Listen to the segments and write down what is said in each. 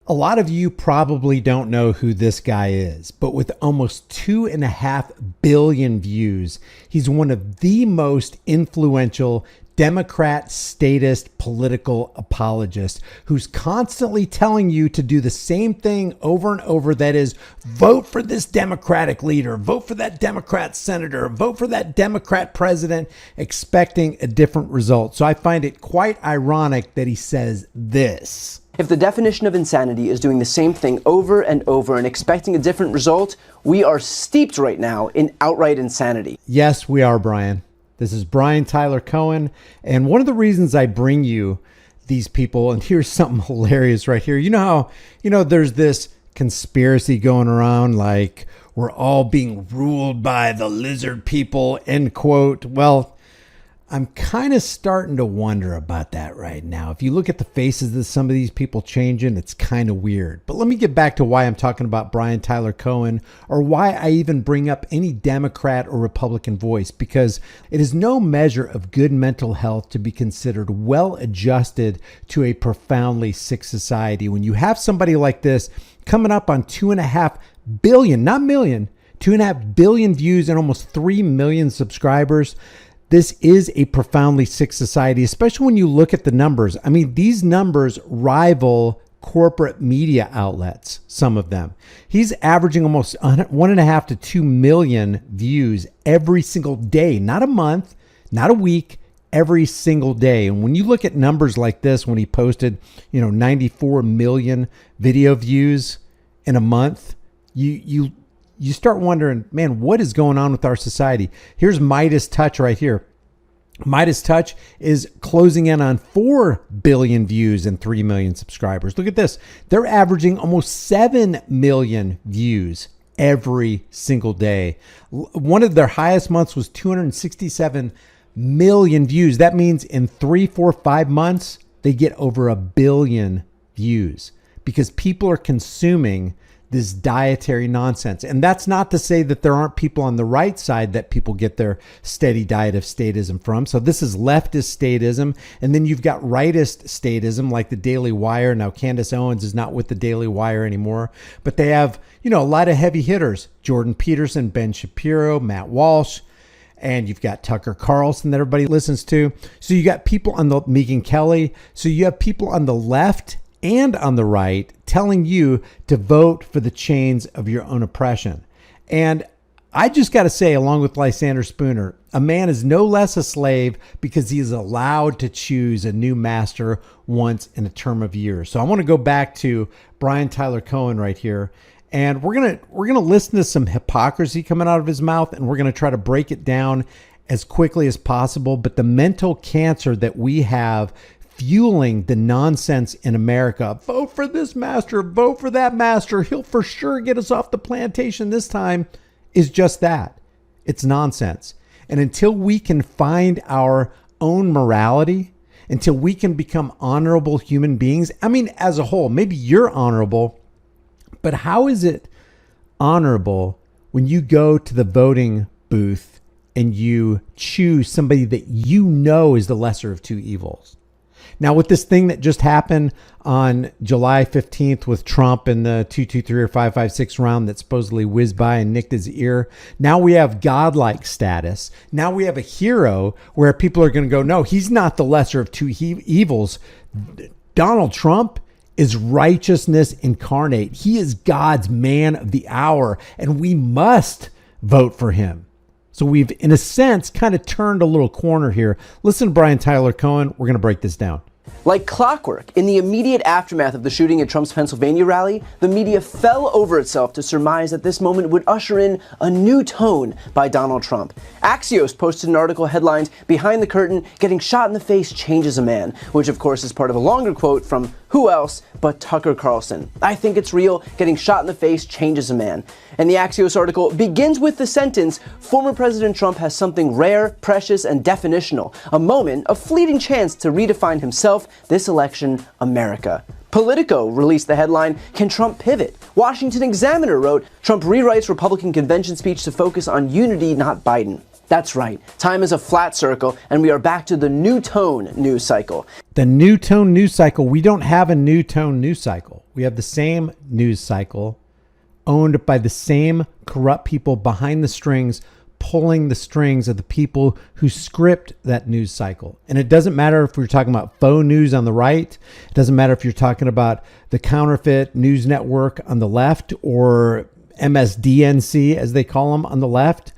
A lot of you probably don't know who this guy is, but with almost 2.5 billion views, he's one of the most influential Democrat statist political apologists who's constantly telling you to do the same thing over and over. That is, vote for this Democratic leader, vote for that Democrat senator, vote for that Democrat president, expecting a different result. So I find it quite ironic that he says this. If the definition of insanity is doing the same thing over and over and expecting a different result, we are steeped right now in outright insanity. Yes, we are, Brian. This is Brian Tyler Cohen. And one of the reasons I bring you these people, and here's something hilarious right here. You know how, there's this conspiracy going around like we're all being ruled by the lizard people, end quote. Well, I'm kind of starting to wonder about that right now. If you look at the faces that some of these people changing, it's kind of weird. But let me get back to why I'm talking about Brian Tyler Cohen, or why I even bring up any Democrat or Republican voice, because it is no measure of good mental health to be considered well adjusted to a profoundly sick society when you have somebody like this coming up on 2.5 billion, not million, 2.5 billion views and almost 3 million subscribers. This is a profoundly sick society, especially when you look at the numbers. I mean, these numbers rival corporate media outlets, some of them. He's averaging almost 1.5 to 2 million views every single day, not a month, not a week, every single day. And when you look at numbers like this, when he posted, 94 million video views in a month, you start wondering, man, what is going on with our society? Here's Midas Touch right here. Midas Touch is closing in on 4 billion views and 3 million subscribers. Look at this. They're averaging almost 7 million views every single day. One of their highest months was 267 million views. That means in 3, 4, 5 months, they get over 1 billion views because people are consuming this dietary nonsense. And that's not to say that there aren't people on the right side that people get their steady diet of statism from. So this is leftist statism. And then you've got rightist statism like the Daily Wire. Now, Candace Owens is not with the Daily Wire anymore, but they have, a lot of heavy hitters: Jordan Peterson, Ben Shapiro, Matt Walsh, and you've got Tucker Carlson that everybody listens to. So you got people on the Megyn Kelly. So you have people on the left and on the right telling you to vote for the chains of your own oppression. And I just got to say, along with Lysander Spooner, a man is no less a slave because he is allowed to choose a new master once in a term of years. So I want to go back to Brian Tyler Cohen right here. And we're going to listen to some hypocrisy coming out of his mouth, and we're going to try to break it down as quickly as possible. But the mental cancer that we have fueling the nonsense in America, vote for this master, vote for that master, he'll for sure get us off the plantation this time, is just that. It's nonsense. And until we can find our own morality, until we can become honorable human beings, I mean, as a whole, maybe you're honorable, but how is it honorable when you go to the voting booth and you choose somebody that you know is the lesser of two evils? Now, with this thing that just happened on July 15th with Trump in the 223 or 556 round that supposedly whizzed by and nicked his ear, now we have godlike status. Now we have a hero where people are going to go, no, he's not the lesser of two evils. Donald Trump is righteousness incarnate. He is God's man of the hour, and we must vote for him. So we've, in a sense, kind of turned a little corner here. Listen to Brian Tyler Cohen. We're going to break this down. Like clockwork, in the immediate aftermath of the shooting at Trump's Pennsylvania rally, the media fell over itself to surmise that this moment would usher in a new tone by Donald Trump. Axios posted an article headlined, "Behind the Curtain, Getting Shot in the Face Changes a Man," which of course is part of a longer quote from who else but Tucker Carlson. "I think it's real. Getting shot in the face changes a man." And the Axios article begins with the sentence, "Former President Trump has something rare, precious, and definitional. A moment, a fleeting chance to redefine himself, this election, America." Politico released the headline, "Can Trump pivot?" Washington Examiner wrote, "Trump rewrites Republican convention speech to focus on unity, not Biden." That's right. Time is a flat circle, and we are back to the new tone news cycle. The new tone news cycle. We don't have a new tone news cycle. We have the same news cycle owned by the same corrupt people behind the strings, pulling the strings of the people who script that news cycle. And it doesn't matter if we're talking about faux news on the right. It doesn't matter if you're talking about the counterfeit news network on the left or MSDNC, as they call them, on the left.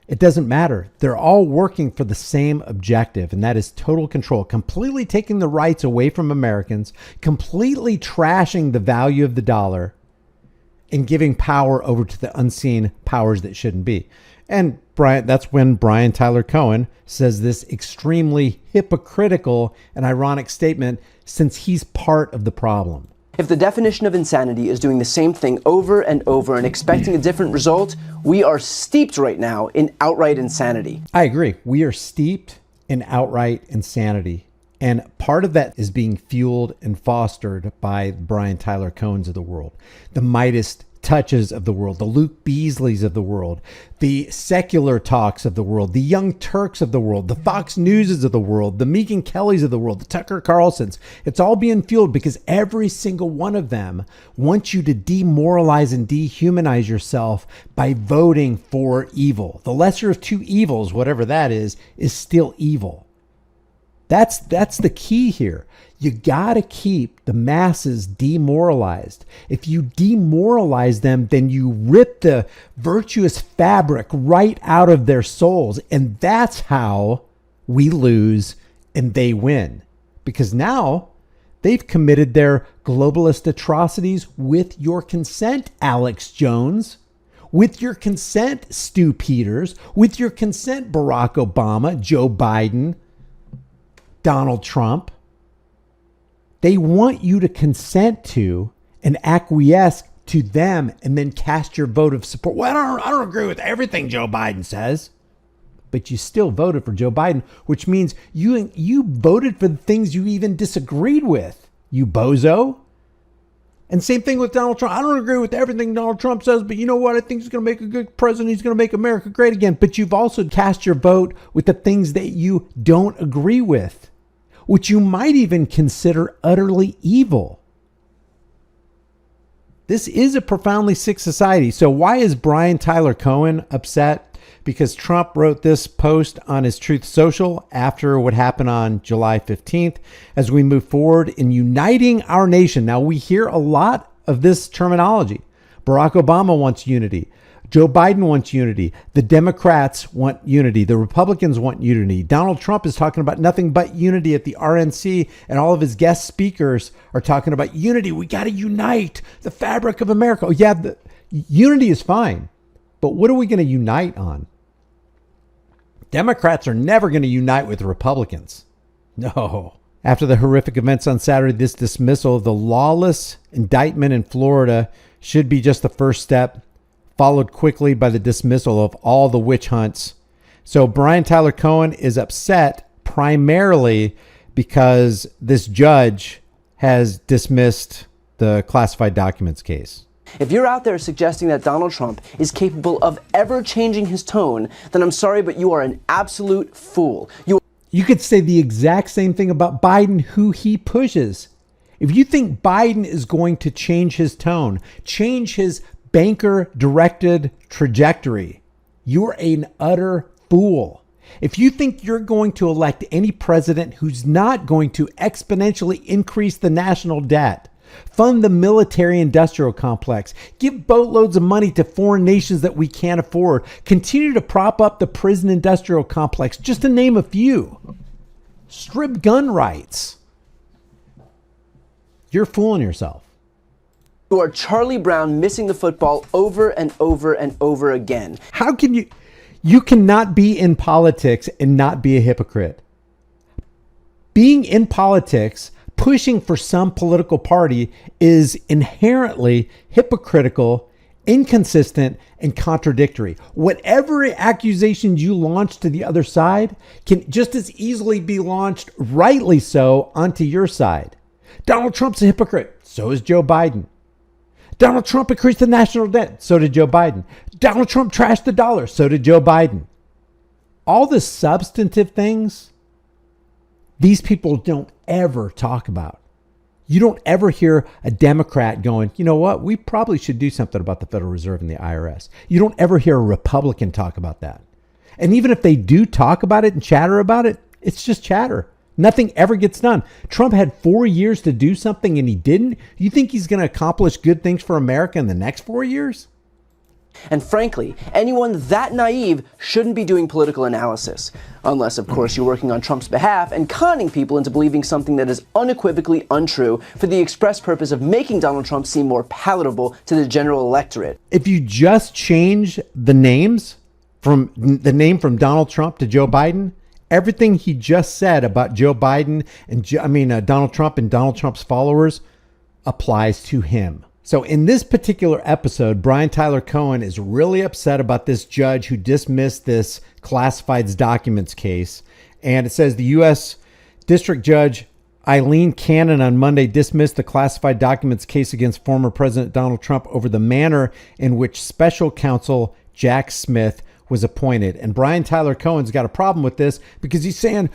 It doesn't matter. They're all working for the same objective, and that is total control, completely taking the rights away from Americans, completely trashing the value of the dollar, and giving power over to the unseen powers that shouldn't be. And Brian, that's when Brian Tyler Cohen says this extremely hypocritical and ironic statement, since he's part of the problem. If the definition of insanity is doing the same thing over and over and expecting a different result, we are steeped right now in outright insanity. I agree. We are steeped in outright insanity. And part of that is being fueled and fostered by Brian Tyler Cohens of the world, the Midas Touches of the world, the Luke Beasleys of the world, the secular talks of the world, the Young Turks of the world, the Fox Newses of the world, the Megyn Kellys of the world, the Tucker Carlsons. It's all being fueled because every single one of them wants you to demoralize and dehumanize yourself by voting for evil. The lesser of two evils, whatever that is still evil. That's the key here. You got to keep the masses demoralized. If you demoralize them, then you rip the virtuous fabric right out of their souls. And that's how we lose and they win. Because now they've committed their globalist atrocities with your consent, Alex Jones. With your consent, Stu Peters. With your consent, Barack Obama, Joe Biden, Donald Trump. They want you to consent to and acquiesce to them and then cast your vote of support. Well, I don't agree with everything Joe Biden says, but you still voted for Joe Biden, which means you voted for the things you even disagreed with, you bozo. And same thing with Donald Trump. I don't agree with everything Donald Trump says, but you know what? I think he's going to make a good president. He's going to make America great again. But you've also cast your vote with the things that you don't agree with, which you might even consider utterly evil. This is a profoundly sick society. So why is Brian Tyler Cohen upset? Because Trump wrote this post on his Truth Social after what happened on July 15th. As we move forward in uniting our nation. Now, we hear a lot of this terminology. Barack Obama wants unity. Joe Biden wants unity. The Democrats want unity. The Republicans want unity. Donald Trump is talking about nothing but unity at the RNC, and all of his guest speakers are talking about unity. We got to unite the fabric of America. Oh, yeah, unity is fine, but what are we going to unite on? Democrats are never going to unite with Republicans. No. After the horrific events on Saturday, this dismissal of the lawless indictment in Florida should be just the first step, followed quickly by the dismissal of all the witch hunts. So Brian Tyler Cohen is upset primarily because this judge has dismissed the classified documents case. If you're out there suggesting that Donald Trump is capable of ever changing his tone, then I'm sorry, but you are an absolute fool. You could say the exact same thing about Biden, who he pushes. If you think Biden is going to change his tone, change his banker-directed trajectory, you're an utter fool. If you think you're going to elect any president who's not going to exponentially increase the national debt, fund the military-industrial complex, give boatloads of money to foreign nations that we can't afford, continue to prop up the prison-industrial complex, just to name a few, strip gun rights, you're fooling yourself. You are Charlie Brown missing the football over and over and over again. How can you cannot be in politics and not be a hypocrite. Being in politics, pushing for some political party is inherently hypocritical, inconsistent, and contradictory. Whatever accusations you launch to the other side can just as easily be launched, rightly so, onto your side. Donald Trump's a hypocrite. So is Joe Biden. Donald Trump increased the national debt. So did Joe Biden. Donald Trump trashed the dollar. So did Joe Biden. all the substantive things, these people don't ever talk about. You don't ever hear a Democrat going, you know what, we probably should do something about the Federal Reserve and the IRS. You don't ever hear a Republican talk about that. And even if they do talk about it and chatter about it, it's just chatter. Nothing ever gets done. Trump had 4 years to do something and he didn't. You think he's going to accomplish good things for America in the next 4 years? And frankly, anyone that naive shouldn't be doing political analysis. Unless, of course, you're working on Trump's behalf and conning people into believing something that is unequivocally untrue for the express purpose of making Donald Trump seem more palatable to the general electorate. If you just change the names from Donald Trump to Joe Biden, everything he just said about Joe Biden and Donald Trump and Donald Trump's followers applies to him. So in this particular episode, Brian Tyler Cohen is really upset about this judge who dismissed this classified documents case. And it says the U.S. District Judge Eileen Cannon on Monday dismissed the classified documents case against former President Donald Trump over the manner in which special counsel Jack Smith was appointed. And Brian Tyler Cohen's got a problem with this because he's saying,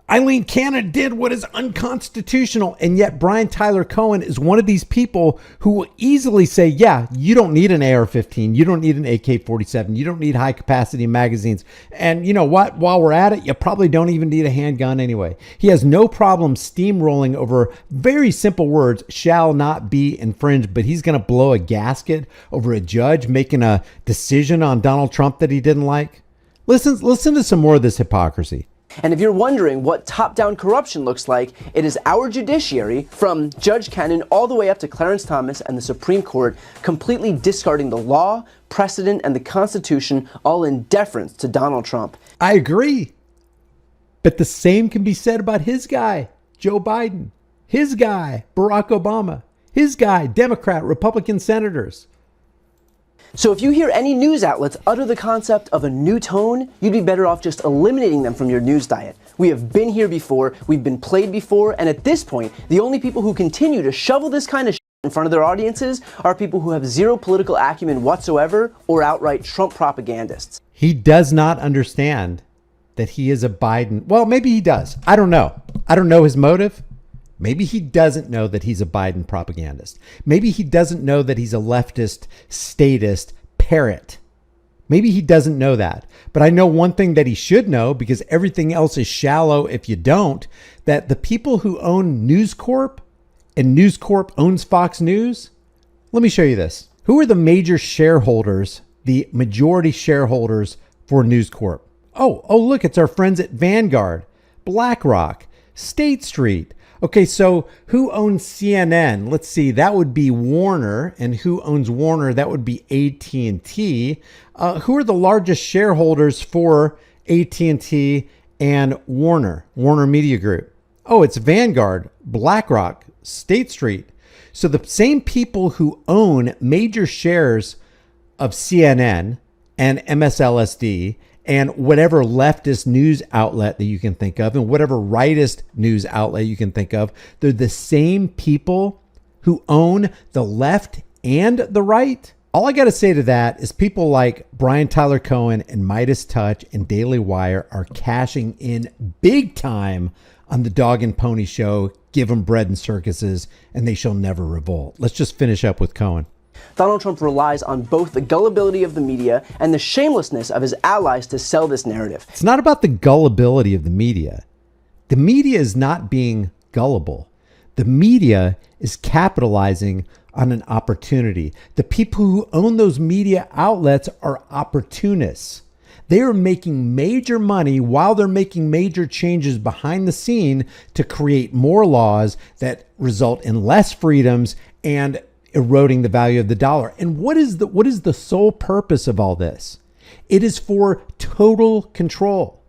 Eileen Cannon did what is unconstitutional. And yet Brian Tyler Cohen is one of these people who will easily say, yeah, you don't need an AR-15. You don't need an AK-47. You don't need high capacity magazines. And you know what? While we're at it, you probably don't even need a handgun anyway. He has no problem steamrolling over very simple words, shall not be infringed, but he's going to blow a gasket over a judge making a decision on Donald Trump that he didn't like. Listen to some more of this hypocrisy. And if you're wondering what top-down corruption looks like, it is our judiciary, from Judge Cannon all the way up to Clarence Thomas and the Supreme Court, completely discarding the law, precedent, and the Constitution, all in deference to Donald Trump. I agree. But the same can be said about his guy, Joe Biden, his guy, Barack Obama, his guy, Democrat, Republican senators. So if you hear any news outlets utter the concept of a new tone, you'd be better off just eliminating them from your news diet. We have been here before, we've been played before, and at this point, the only people who continue to shovel this kind of shit in front of their audiences are people who have zero political acumen whatsoever or outright Trump propagandists. He does not understand that he is a Biden. Well, maybe he does. I don't know. I don't know his motive. Maybe he doesn't know that he's a Biden propagandist. Maybe he doesn't know that he's a leftist, statist parrot. Maybe he doesn't know that. But I know one thing that he should know, because everything else is shallow if you don't, that the people who own News Corp and News Corp owns Fox News. Let me show you this. Who are the major shareholders, the majority shareholders for News Corp? Oh, look, it's our friends at Vanguard, BlackRock, State Street. Okay, so who owns CNN? Let's see, that would be Warner. And who owns Warner? That would be AT&T. Who are the largest shareholders for AT&T and Warner Media Group? Oh, it's Vanguard, BlackRock, State Street. So the same people who own major shares of CNN and MSLSD and whatever leftist news outlet that you can think of and whatever rightist news outlet you can think of, they're the same people who own the left and the right. All I got to say to that is people like Brian Tyler Cohen and Midas Touch and Daily Wire are cashing in big time on the dog and pony show. Give them bread and circuses and they shall never revolt. Let's just finish up with Cohen. Donald Trump relies on both the gullibility of the media and the shamelessness of his allies to sell this narrative. It's not about the gullibility of the media. The media is not being gullible. The media is capitalizing on an opportunity. The people who own those media outlets are opportunists. They are making major money while they're making major changes behind the scene to create more laws that result in less freedoms and eroding the value of the dollar. And what is the sole purpose of all this? It is for total control.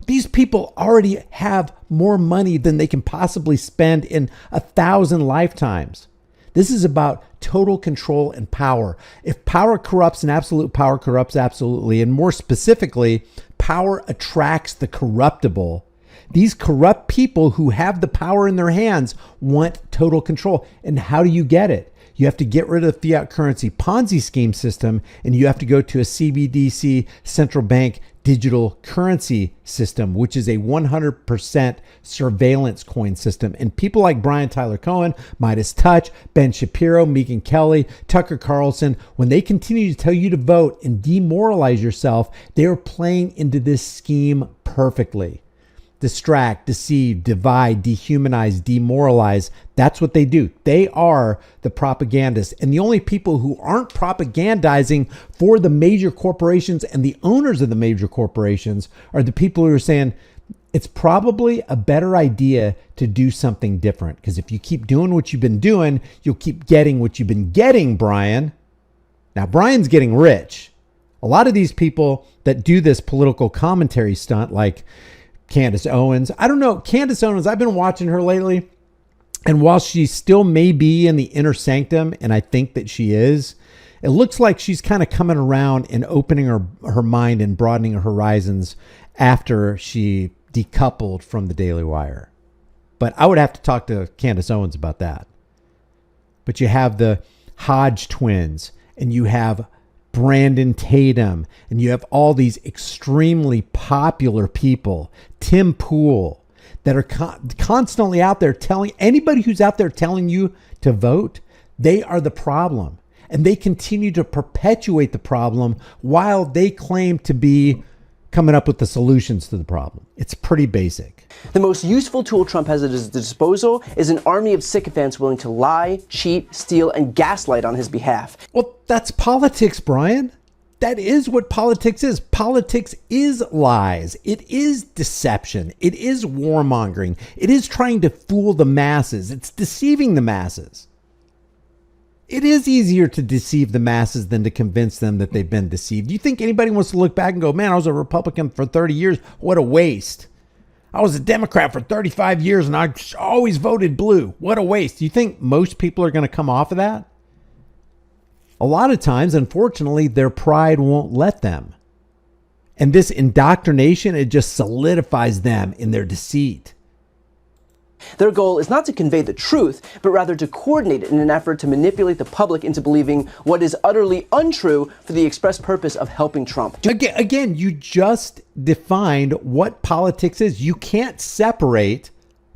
These people already have more money than they can possibly spend in 1,000 lifetimes. This is about total control and power. If power corrupts and absolute power corrupts absolutely, and more specifically, power attracts the corruptible, these corrupt people who have the power in their hands want total control. And how do you get it? You have to get rid of the fiat currency Ponzi scheme system, and you have to go to a CBDC, central bank digital currency system, which is a 100% surveillance coin system. And people like Brian Tyler Cohen, Midas Touch, Ben Shapiro, Megan Kelly, Tucker Carlson, when they continue to tell you to vote and demoralize yourself, they are playing into this scheme perfectly. Distract, deceive, divide, dehumanize, demoralize. That's what they do. They are the propagandists. And the only people who aren't propagandizing for the major corporations and the owners of the major corporations are the people who are saying it's probably a better idea to do something different. Because if you keep doing what you've been doing, you'll keep getting what you've been getting, Brian. Now, Brian's getting rich. A lot of these people that do this political commentary stunt, like Candace Owens. I don't know. Candace Owens, I've been watching her lately. And while she still may be in the inner sanctum, and I think that she is, it looks like she's kind of coming around and opening her mind and broadening her horizons after she decoupled from the Daily Wire. But I would have to talk to Candace Owens about that. But you have the Hodge twins, and you have Brandon Tatum, and you have all these extremely popular people, Tim Pool, that are constantly out there telling anybody who's out there telling you to vote, they are the problem. And they continue to perpetuate the problem while they claim to be coming up with the solutions to the problem. It's pretty basic. The most useful tool Trump has at his disposal is an army of sycophants willing to lie, cheat, steal, and gaslight on his behalf. Well, that's politics, Brian. That is what politics is. Politics is lies. It is deception. It is warmongering. It is trying to fool the masses. It's deceiving the masses. It is easier to deceive the masses than to convince them that they've been deceived. Do you think anybody wants to look back and go, man, I was a Republican for 30 years. What a waste. I was a Democrat for 35 years and I always voted blue. What a waste. Do you think most people are going to come off of that? A lot of times, unfortunately, their pride won't let them. And this indoctrination, it just solidifies them in their deceit. Their goal is not to convey the truth, but rather to coordinate it in an effort to manipulate the public into believing what is utterly untrue for the express purpose of helping Trump. Again, you just defined what politics is. You can't separate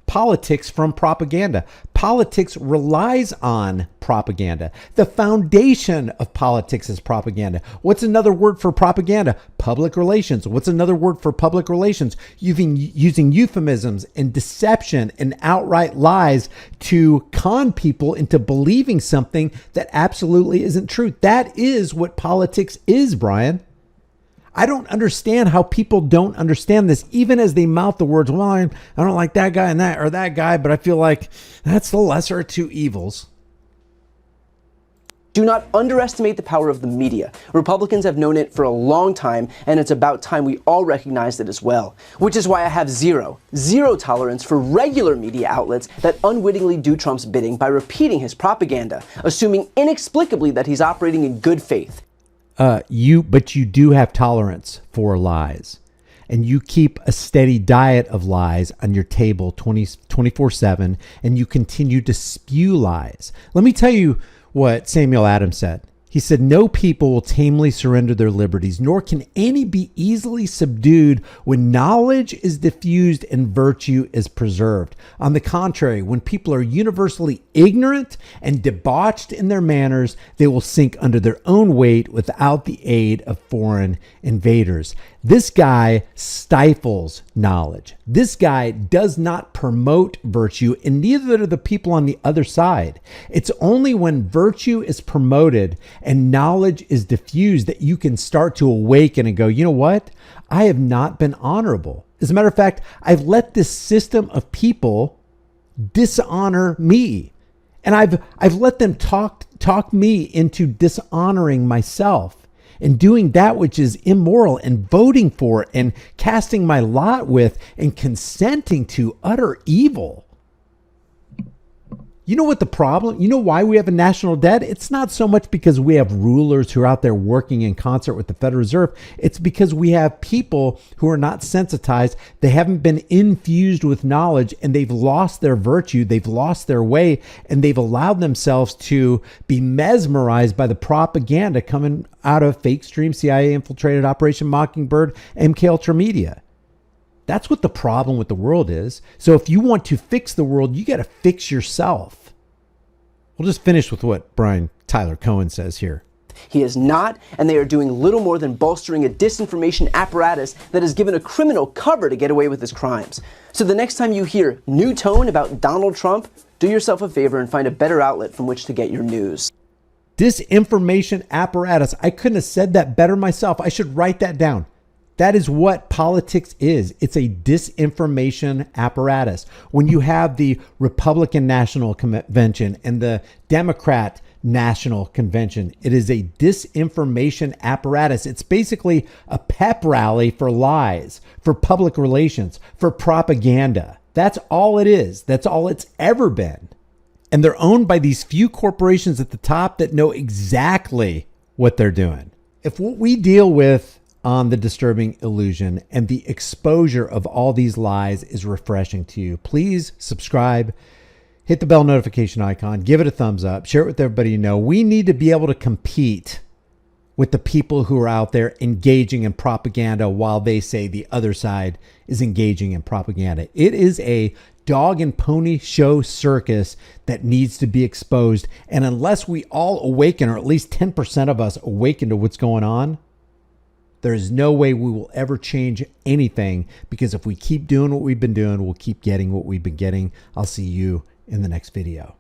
politics from propaganda. Politics relies on propaganda. The foundation of politics is propaganda. What's another word for propaganda? Public relations. What's another word for public relations? Using euphemisms and deception and outright lies to con people into believing something that absolutely isn't true. That is what politics is, Brian. I don't understand how people don't understand this, even as they mouth the words, well, I don't like that guy and that guy, but I feel like that's the lesser of two evils. Do not underestimate the power of the media. Republicans have known it for a long time, and it's about time we all recognized it as well. Which is why I have zero tolerance for regular media outlets that unwittingly do Trump's bidding by repeating his propaganda, assuming inexplicably that he's operating in good faith. But you do have tolerance for lies, and you keep a steady diet of lies on your table 24/7, and you continue to spew lies. Let me tell you what Samuel Adams said. He said, no people will tamely surrender their liberties, nor can any be easily subdued when knowledge is diffused and virtue is preserved. On the contrary, when people are universally ignorant and debauched in their manners, they will sink under their own weight without the aid of foreign invaders. This guy stifles knowledge. This guy does not promote virtue, and neither do the people on the other side. It's only when virtue is promoted and knowledge is diffused that you can start to awaken and go, you know what? I have not been honorable. As a matter of fact, I've let this system of people dishonor me. And I've let them talk me into dishonoring myself and doing that which is immoral and voting for and casting my lot with and consenting to utter evil. You know what the problem? You know why we have a national debt? It's not so much because we have rulers who are out there working in concert with the Federal Reserve. It's because we have people who are not sensitized. They haven't been infused with knowledge, and they've lost their virtue. They've lost their way, and they've allowed themselves to be mesmerized by the propaganda coming out of fake stream, CIA infiltrated Operation Mockingbird, MK Ultra Media. That's what the problem with the world is. So if you want to fix the world, you got to fix yourself. We'll just finish with what Brian Tyler Cohen says here. He is not, and they are doing little more than bolstering a disinformation apparatus that has given a criminal cover to get away with his crimes. So the next time you hear new tone about Donald Trump, do yourself a favor and find a better outlet from which to get your news. Disinformation apparatus. I couldn't have said that better myself. I should write that down. That is what politics is. It's a disinformation apparatus. When you have the Republican National Convention and the Democrat National Convention, it is a disinformation apparatus. It's basically a pep rally for lies, for public relations, for propaganda. That's all it is. That's all it's ever been. And they're owned by these few corporations at the top that know exactly what they're doing. If what we deal with on The Disturbing Illusion and the exposure of all these lies is refreshing to you, please subscribe, hit the bell notification icon, give it a thumbs up, share it with everybody you know. We need to be able to compete with the people who are out there engaging in propaganda while they say the other side is engaging in propaganda. It is a dog and pony show circus that needs to be exposed. And unless we all awaken, or at least 10% of us awaken to what's going on, there is no way we will ever change anything, because if we keep doing what we've been doing, we'll keep getting what we've been getting. I'll see you in the next video.